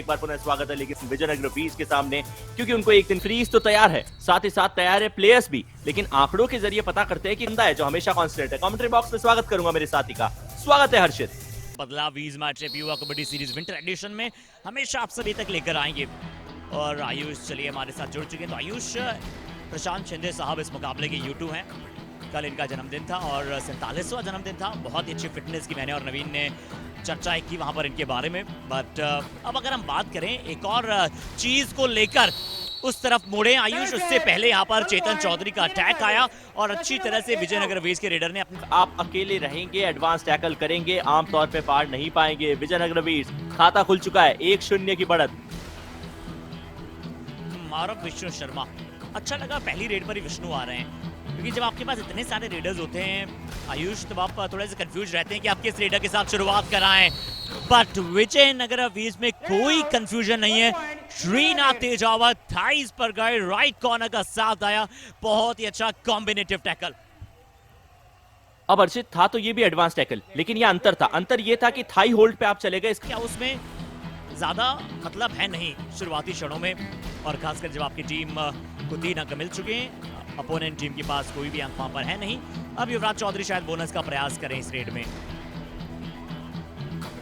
बार पुनः स्वागत है लेकिन विजयनगर वीज के सामने, क्योंकि उनको एक दिन फ्रीज तो तैयार है, साथ ही साथ तैयार है प्लेयर्स भी, लेकिन आंकड़ों के जरिए पता करते हैं कि बंदा है जो हमेशा कांस्टेंट है। कमेंट्री बॉक्स में स्वागत करूंगा मेरे साथी का। स्वागत है हर्षित। बदलाव वीज मैच युवा कबड्डी सीरीज विंटर एडिशन में हमेशा आप सभी तक लेकर आएंगे। और आयुष चलिए हमारे साथ जुड़ चुके हैं। तो आयुष, प्रशांत शिंदे साहब इस मुकाबले के U2 हैं। कल इनका जन्मदिन था और 47वां जन्मदिन था। बहुत ही अच्छी फिटनेस की मैंने और नवीन ने चर्चा की वहां पर इनके बारे में। बट अब अगर हम बात करें एक और चीज को लेकर, उस तरफ मुड़े आयुष, उससे पहले यहाँ पर चेतन चौधरी का अटैक आया और अच्छी तरह से विजयनगर वीज के रेडर ने अपने आप अकेले रहेंगे, एडवांस टैकल करेंगे, आमतौर पे पार नहीं पाएंगे। विजयनगर वीज खाता खुल चुका है, 1-0 की बढ़त। मारव विष्णु शर्मा, अच्छा लगा पहली रेड पर ही विष्णु आ रहे हैं, क्योंकि जब आपके पास इतने सारे रेडर्स होते हैं आयुष, तब आप थोड़े से कंफ्यूज रहते हैं कि आप किस रेडर के साथ शुरुआत कराएं। बट विजयनगर वीज में कोई कंफ्यूजन नहीं है। श्रीनाथ तेजावत थाइस पर गए, राइट कॉर्नर का साथ आया, बहुत ही अच्छा कॉम्बिनेटिव टैकल। अब अर्षित, था तो ये भी एडवांस टैकल, लेकिन ये अंतर था। अंतर ये था कि थाई होल्ड पे आप चले गए। क्या उसमें ज्यादा मतलब है नहीं शुरुआती क्षणों में, और खासकर जब आपकी टीम को 3 अंक मिल चुके हैं, अपोनेंट टीम के पास कोई भी अंक वहां पर है नहीं। अब युवराज चौधरी शायद बोनस का प्रयास करें इस रेड में।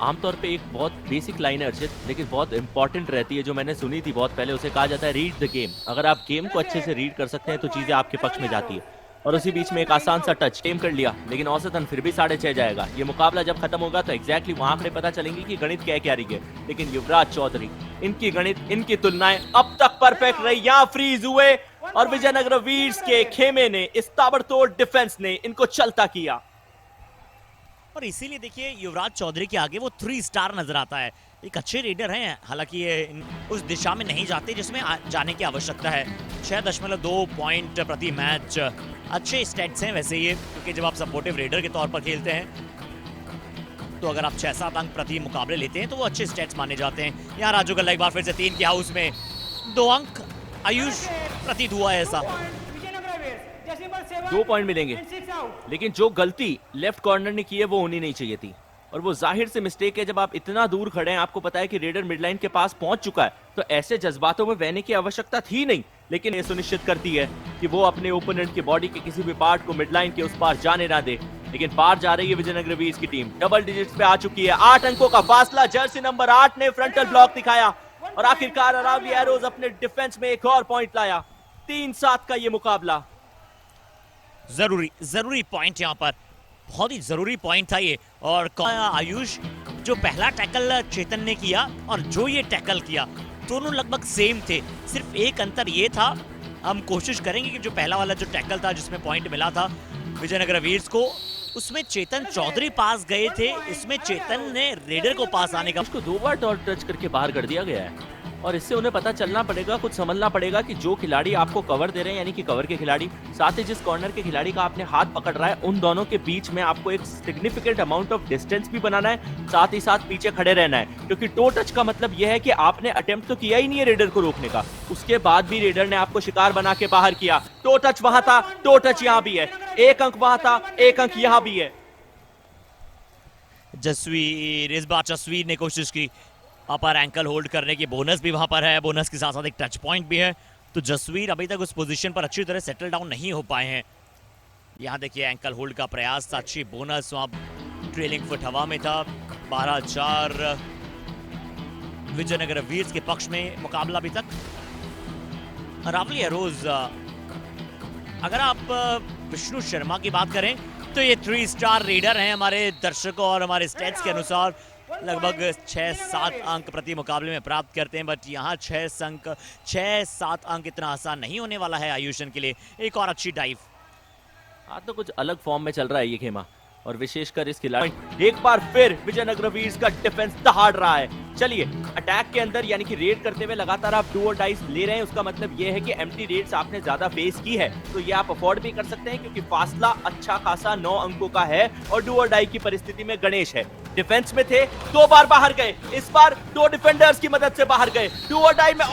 आमतौर पे एक बहुत बेसिक लाइन है अर्षित, लेकिन बहुत इंपॉर्टेंट रहती है, जो मैंने सुनी थी बहुत पहले। उसे कहा जाता है रीड द गेम। अगर आप गेम को अच्छे से रीड कर सकते हैं तो चीजें आपके पक्ष में जाती है। और उसी बीच में एक आसान सा टच टेम कर लिया, लेकिन औसतन फिर भी 6.5 जाएगा। ये मुकाबला जब खत्म होगा तो एग्जैक्टली वहां आंकड़े पता चलेंगे कि गणित क्या रही है। लेकिन युवराज चौधरी, इनकी गणित, इनकी तुलनाएं अब तक परफेक्ट रही। यहाँ फ्रीज हुए और विजयनगर वीर्स के खेमे ने, इस ताबड़तोड़ डिफेंस ने इनको चलता किया। और इसीलिए देखिए युवराज चौधरी के आगे वो 3 स्टार नजर आता है। एक अच्छे रेडर हैं, हालांकि ये उस दिशा में नहीं जाते जिसमें जाने की आवश्यकता है। 6.2 पॉइंट प्रति मैच, अच्छे स्टैट्स हैं वैसे ये, क्योंकि जब आप सपोर्टिव रेडर के तौर पर खेलते हैं तो अगर आप 6-7 अंक प्रति मुकाबले लेते हैं तो वो अच्छे स्टैट्स माने जाते हैं। यहाँ राजू गल्ला एक बार फिर से 3 के हाउस में 2 अंक आयुष प्रतीत हुआ है ऐसा। 2 पॉइंट मिलेंगे, लेकिन जो गलती लेफ्ट कॉर्नर ने की है वो होनी नहीं चाहिए थी। और वो जाहिर से मिस्टेक है। जब आप इतना दूर खड़े हैं, आपको पता है कि रेडर मिडलाइन के पास पहुंच चुका है, तो ऐसे जज्बातों में बहने की आवश्यकता थी नहीं। लेकिन ये सुनिश्चित करती है कि वो अपने ओपोनेंट की बॉडी के किसी भी पार्ट को मिडलाइन के उस पार जाने ना दे। लेकिन पार जा रही है विजयनगर वीज की टीम, डबल डिजिट्स पे आ चुकी है। 8 अंकों का फासला, जर्सी नंबर 8 ने फ्रंटल ब्लॉक दिखाया और आखिरकार अरावली एरोज अपने डिफेंस में एक और पॉइंट लाया। 3-7 का ये मुकाबला। जरूरी पॉइंट यहाँ पर, बहुत ही जरूरी पॉइंट था ये। और आयुष, जो पहला टैकल चेतन ने किया और जो ये टैकल किया, दोनों लगभग सेम थे। सिर्फ एक अंतर ये था, हम कोशिश करेंगे कि जो पहला वाला जो टैकल था जिसमें पॉइंट मिला था विजयनगर वीर्स को, उसमें चेतन चौधरी पास गए थे, इसमें चेतन ने रेडर को पास आने का, उसको 2 बार डॉट टच करके बाहर कर दिया गया है। और इससे उन्हें पता चलना पड़ेगा, कुछ समझना पड़ेगा कि जो खिलाड़ी आपको कवर दे रहे हैं, यानी कि कवर के खिलाड़ी, साथ ही जिस कॉर्नर के खिलाड़ी का आपने हाथ पकड़ रहा है, उन दोनों के बीच में आपको एक सिग्निफिकेंट अमाउंट ऑफ डिस्टेंस भी बनाना है, साथ ही साथ पीछे खड़े रहना है। क्योंकि टो टच का मतलब यह है कि आपने अटेम्प्ट तो किया ही नहीं है रेडर को रोकने का, उसके बाद भी रेडर ने आपको शिकार बना के बाहर किया। टो टच वहां था, टो टच यहां भी है। 1 अंक वहां था, 1 अंक यहां भी है। जसवीर, इस बार जसवीर ने कोशिश की अपर एंकल होल्ड करने की, बोनस भी वहां पर है, बोनस के साथ साथ एक टच पॉइंट भी है। तो जसवीर अभी तक उस पोजीशन पर अच्छी तरह सेटल डाउन नहीं हो पाए हैं। यहाँ देखिए एंकल होल्ड का प्रयास था, अच्छी बोनस, वहां ट्रेलिंग फुट हवा में था। 12-4 विजयनगर वीर्स के पक्ष में मुकाबला अभी तक। अरावली एरोज, अगर आप विष्णु शर्मा की बात करें तो ये 3 स्टार रेडर हैं। हमारे दर्शकों और हमारे स्टैट्स के अनुसार लगभग 6-7 अंक प्रति मुकाबले में प्राप्त करते हैं। बट यहाँ 6-7 अंक इतना आसान नहीं होने वाला है आयुषन के लिए। एक और अच्छी डाइव, आज तो कुछ अलग फॉर्म में चल रहा है ये खेमा, और विशेषकर इस खिलाड़ी। एक बार फिर विजयनगर वीर्स का डिफेंस दहाड़ रहा है। चलिए, अटैक के अंदर यानी कि रेड करते हुए लगातार आप डू और डाइस ले रहे हैं, उसका मतलब ये है कि एम्प्टी रेड्स आपने ज्यादा फेस की है, तो ये आप अफोर्ड भी कर सकते हैं, क्योंकि फासला अच्छा खासा 9 अंकों का है और डू और डाई की परिस्थिति में गणेश है। डिफेंस में थे, 2 बार बाहर गए, इस बार 2 डिफेंडर्स की मदद से बाहर गए। डू और डाई में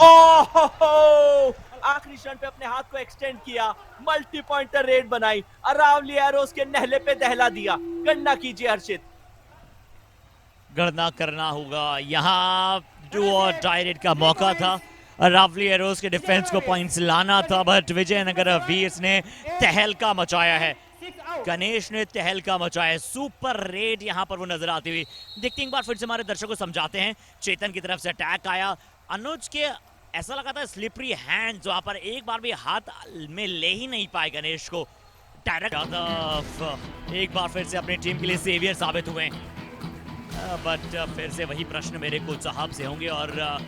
आखिरी क्षण पे अपने हाथ को एक्सटेंड किया, मल्टी पॉइंटर रेड बनाई, अरावली एरोस के नहले पे दहला दिया। गणना कीजिए हर्षित। गणना करना होगा, यहाँ टू और डायरेक्ट का मौका था, रावली एरोस के डिफेंस को पॉइंट्स लाना था, बट विजयनगर वीर्स ने तहलका मचाया है। गणेश ने तहलका मचाया, सुपर रेड यहाँ पर वो नजर आती हुई। देखते हैं एक बार फिर से हमारे दर्शकों को समझाते हैं। चेतन की तरफ से अटैक आया, अनुज के ऐसा लगा था स्लिपरी हैंड, वहां पर एक बार भी हाथ में ले ही नहीं पाए गणेश को। डायरेक्ट यादव एक बार फिर से अपनी टीम के लिए सेवियर साबित हुए, बट फिर से वही प्रश्न मेरे कोच साहब से होंगे। और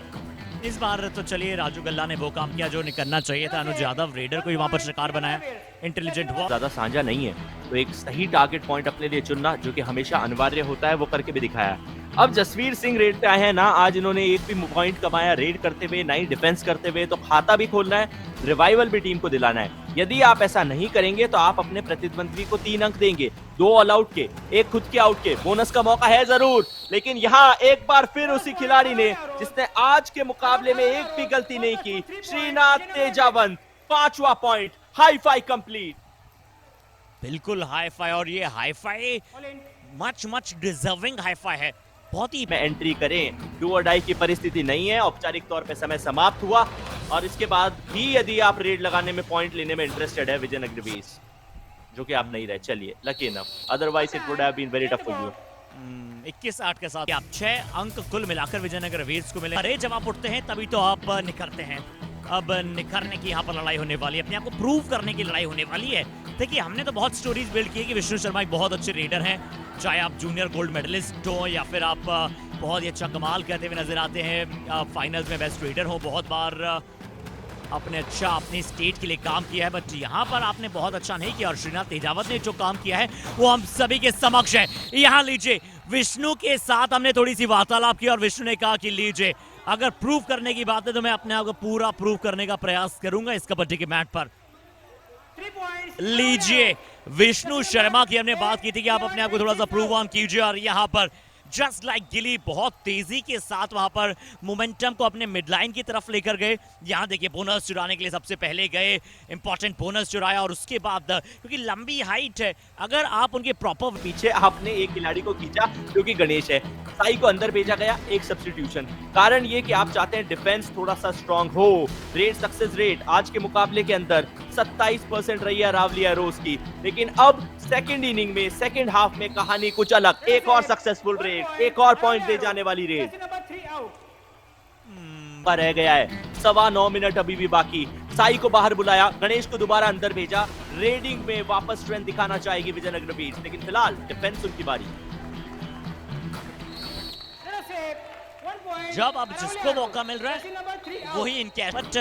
इस बार तो चलिए राजू गल्ला ने वो काम किया जो करना चाहिए था। अनुज यादव रेडर को ही वहां पर शिकार बनाया, इंटेलिजेंट हुआ, ज्यादा साझा नहीं है, तो एक सही टारगेट पॉइंट अपने लिए चुनना जो कि हमेशा अनिवार्य होता है, वो करके भी दिखाया। अब जसवीर सिंह रेड पे आए हैं ना, आज इन्होंने एक भी पॉइंट कमाया रेड करते हुए, नहीं डिफेंस करते हुए, तो खाता भी खोलना है, रिवाइवल भी टीम को दिलाना है। यदि आप ऐसा नहीं करेंगे तो आप अपने प्रतिद्वंद्वी को 3 अंक देंगे, 2 ऑल आउट के, 1 खुद के आउट के। बोनस का मौका है जरूर, लेकिन यहाँ एक बार फिर उसी खिलाड़ी ने जिसने आज के मुकाबले में एक भी गलती नहीं की, श्रीनाथ तेजावंत, 5वां पॉइंट, हाई फाई कंप्लीट। बिल्कुल हाई फाई, और ये hi fi much deserving hi fi है, बहुत ही। में एंट्री करें, डू और डाई की परिस्थिति नहीं है, औपचारिक तौर पे समय समाप्त हुआ, और इसके बाद भी यदि आप रेड लगाने में, पॉइंट लेने में इंटरेस्टेड है विजयनगर वीर्स, जो कि आप नहीं रहे, चलिए lucky enough, otherwise it would have been very tough for you. 21-8 के साथ आप 6 अंक कुल मिलाकर विजयनगर वीर्स को मिले। अरे जब आप उठते हैं तभी तो आप निखरते हैं। अब निखरने की यहाँ पर लड़ाई होने वाली है, अपने आप को प्रूव करने की लड़ाई होने वाली है। देखिए हमने तो बहुत स्टोरीज बिल्ड की है कि विष्णु शर्मा एक बहुत अच्छे रेडर हैं, चाहे आप जूनियर गोल्ड मेडलिस्ट हो या फिर आप बहुत ही अच्छा कमाल करते हुए नजर आते हैं, फाइनल्स में बेस्ट रेडर हो, बहुत बार अपने अच्छा अपनी स्टेट के लिए काम किया है, बट यहाँ पर आपने बहुत अच्छा नहीं किया। और श्रीनाथ तेजावत ने जो काम किया है वो हम सभी के समक्ष है। यहाँ लीजिए, विष्णु के साथ हमने थोड़ी सी वार्तालाप की और विष्णु ने कहा कि लीजिए, अगर प्रूव करने की बात है तो मैं अपने आप को पूरा प्रूव करने का प्रयास करूंगा इस कबड्डी के मैट पर। लीजिए, विष्णु शर्मा की हमने बात की थी कि आप अपने आप को थोड़ा सा प्रूव ऑन कीजिए, और यहाँ पर जस्ट लाइक गिली बहुत तेजी के साथ वहां पर मोमेंटम को अपने मिडलाइन की तरफ लेकर गए। यहाँ देखिए बोनस चुराने के लिए सबसे पहले गए, इंपॉर्टेंट बोनस चुराया, और उसके बाद क्योंकि लंबी हाइट है, अगर आप उनके प्रॉपर पीछे आपने एक खिलाड़ी को खींचा जो कि गणेश है, साई को अंदर भेजा गया, एक सब्स्टिट्यूशन। कारण ये कि आप चाहते हैं डिफेंस थोड़ा सा स्ट्रांग हो। रेड सक्सेस रेट आज के मुकाबले के अंदर 27% रही है रावली एरोस की, लेकिन अब सेकंड इनिंग में, सेकंड हाफ में कहानी कुछ अलग, एक और सक्सेसफुल रेड, एक और पॉइंट दे जाने वाली रेड पर रह गया है। 9.25 मिनट अभी भी बाकी। साई को बाहर बुलाया, गणेश को दोबारा अंदर भेजा, रेडिंग में वापस स्ट्रेंथ दिखाना चाहेगी विजयनगर वीर्स, लेकिन फिलहाल डिफेंस उनकी बारी। जब अब जिसको मौका मिल रहा है वही इनके, बट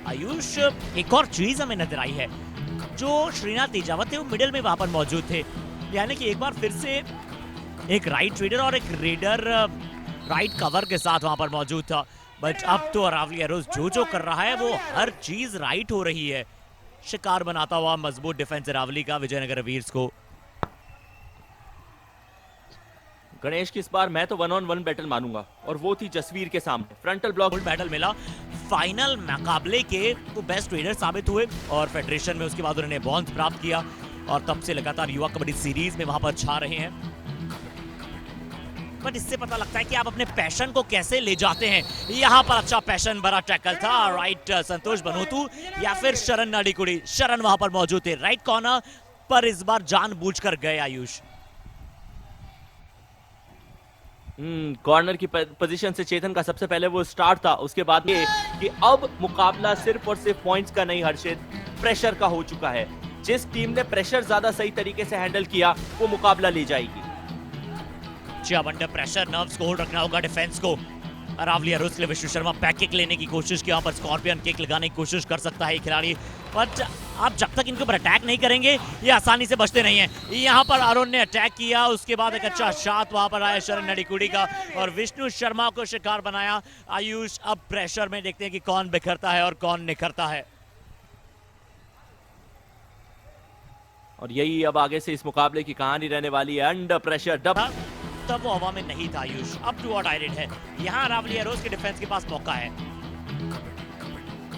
आयुष एक और चीज हमें नजर आई है, जो श्रीनाथ तेजावत थे वो मिडिल में वहां पर मौजूद थे, यानी कि एक बार फिर से एक राइट रेडर और एक रेडर राइट कवर के साथ वहां पर मौजूद था। बट अब तो रावली एरोस जो कर रहा है वो हर चीज राइट हो रही है। शिकार बनाता हुआ मजबूत डिफेंस रावली का विजयनगर वीर्स को। गणेश की इस बार मैं तो 1-on-1 बैटल मानूंगा, और वो थी जसवीर के सामने। फ्रंटल ब्लॉक बैटल मिला, फाइनल मुकाबले के वो बेस्ट रेडर साबित हुए, और फेडरेशन में उसके बाद उन्होंने बॉन्स प्राप्त किया, और तब से लगातार युवा कबड्डी सीरीज में वहां पर छा रहे हैं। बट इससे पता लगता है कि आप अपने पैशन को कैसे ले जाते हैं। यहाँ पर अच्छा पैशन भरा टैकल था, राइट संतोष बनोतू या फिर शरण नाडीकुड़ी, शरण वहां पर मौजूद थे राइट कॉर्नर पर, इस बार जानबूझकर गए आयुष। कॉर्नर की पोजीशन से चेतन का सबसे पहले वो स्टार्ट था, उसके बाद ये कि अब मुकाबला सिर्फ और सिर्फ पॉइंट्स का नहीं हर्षित, प्रेशर का हो चुका है। जिस टीम ने प्रेशर ज्यादा सही तरीके से हैंडल किया वो मुकाबला ले जाएगी। जब अंडर प्रेशर नर्व्स को होल्ड रखना होगा डिफेंस को। रावली एरोस के लिए विष्णु शर्मा बैक किक लेने की कोशिश की, यहाँ पर स्कॉर्पियन किक लगाने की कोशिश कर सकता है खिलाड़ी, बट आप जब तक इनके ऊपर अटैक नहीं करेंगे ये आसानी से बचते नहीं है। यहाँ पर अरुण ने अटैक किया, उसके बाद एक अच्छा शॉट वहां पर आया शरण नाडीकुड़ी का, और विष्णु शर्मा को शिकार बनाया आयुष। अब प्रेशर में देखते हैं कि कौन बिखरता है और कौन निखरता है, और यही अब आगे से इस मुकाबले की कहानी रहने वाली है। अंडर प्रेशर तब वो हवा में नहीं था आयुष, अब टू और डायरेक्ट है। यहाँ रावली एरोस के डिफेंस के पास मौका है।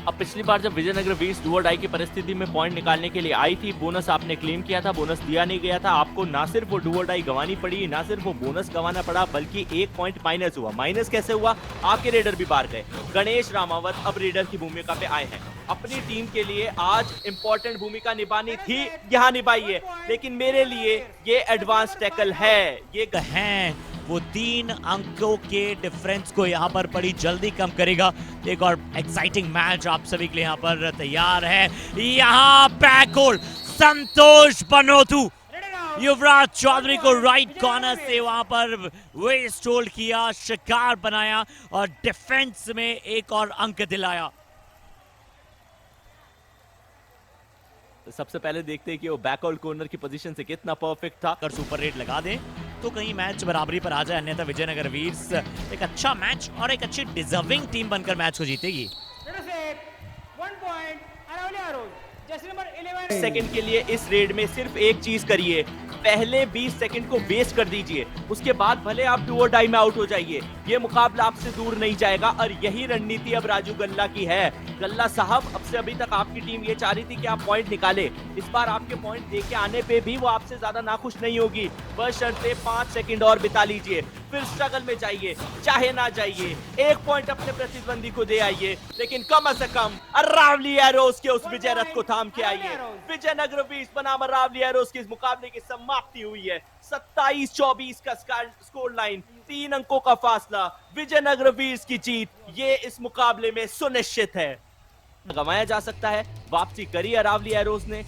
अब पिछली बार जब विजयनगर वीर्स डू और डाई की परिस्थिति में पॉइंट निकालने के लिए आई थी, बोनस आपने क्लेम किया था, बोनस दिया नहीं गया था, आपको ना सिर्फ वो डू और डाई गंवानी पड़ी, ना सिर्फ वो बोनस गंवाना पड़ा, बल्कि 1 पॉइंट माइनस हुआ। माइनस कैसे हुआ? आपके रेडर भी बाहर गए। गणेश रामावत अब रेडर की भूमिका पे आए हैं। अपनी टीम के लिए आज इंपॉर्टेंट भूमिका निभानी थी, यहाँ निभाई है, लेकिन मेरे लिए ये एडवांस टैकल है। ये हैं वो 3 अंकों के डिफरेंस को यहाँ पर बड़ी जल्दी कम करेगा। एक और एक्साइटिंग मैच आप सभी के लिए यहाँ पर तैयार है। यहाँ बैकहोल्ड संतोष बनोतू युवराज चौधरी को राइट कॉर्नर से वहां पर वेस्ट होल्ड किया, शिकार बनाया और डिफेंस में एक और अंक दिलाया। सबसे पहले देखते हैं कि वो बैकहोल्ड कॉर्नर की पोजीशन से कितना परफेक्ट था। अगर सुपर रेट लगा दें तो कहीं मैच बराबरी पर आ जाए, अन्यथा विजयनगर वीर्स एक अच्छा मैच और एक अच्छी डिजर्विंग टीम बनकर मैच को जीतेगी। सेकंड के लिए इस रेड में सिर्फ एक चीज करिए, पहले 20 सेकंड को वेस्ट कर डीजिए, उसके बाद भले आप डू और डाई में आउट हो जाइए, ये मुकाबला आपसे दूर नहीं जाएगा। और यही रणनीति अब राजू गल्ला की है। गल्ला साहब, अब से अभी तक आपकी टीम ये चाह रही थी कि आप पॉइंट निकाले, इस बार आपके पॉइंट लेके आने पे भी वो आपसे ज्यादा नाखुश नहीं होगी। बशर्ते 5 सेकंड और बिता लीजिए, फिर स्ट्रगल में जाइए, चाहे ना जाइए, 1 पॉइंट अपने प्रतिद्वंदी को दे आइए, लेकिन कम से कम अरावली एरोस के उस विजय रथ को थाम के आइए। विजयनगर वीर्स बनाम अरावली एरोस के इस मुकाबले की समाप्ति हुई है। 27-24 का स्कोर लाइन, 3 अंकों का फासला, विजयनगर वीर्स की जीत ये इस मुकाबले में सुनिश्चित है। गंवाया जा सकता है, वापसी करी अरावली एरोस ने,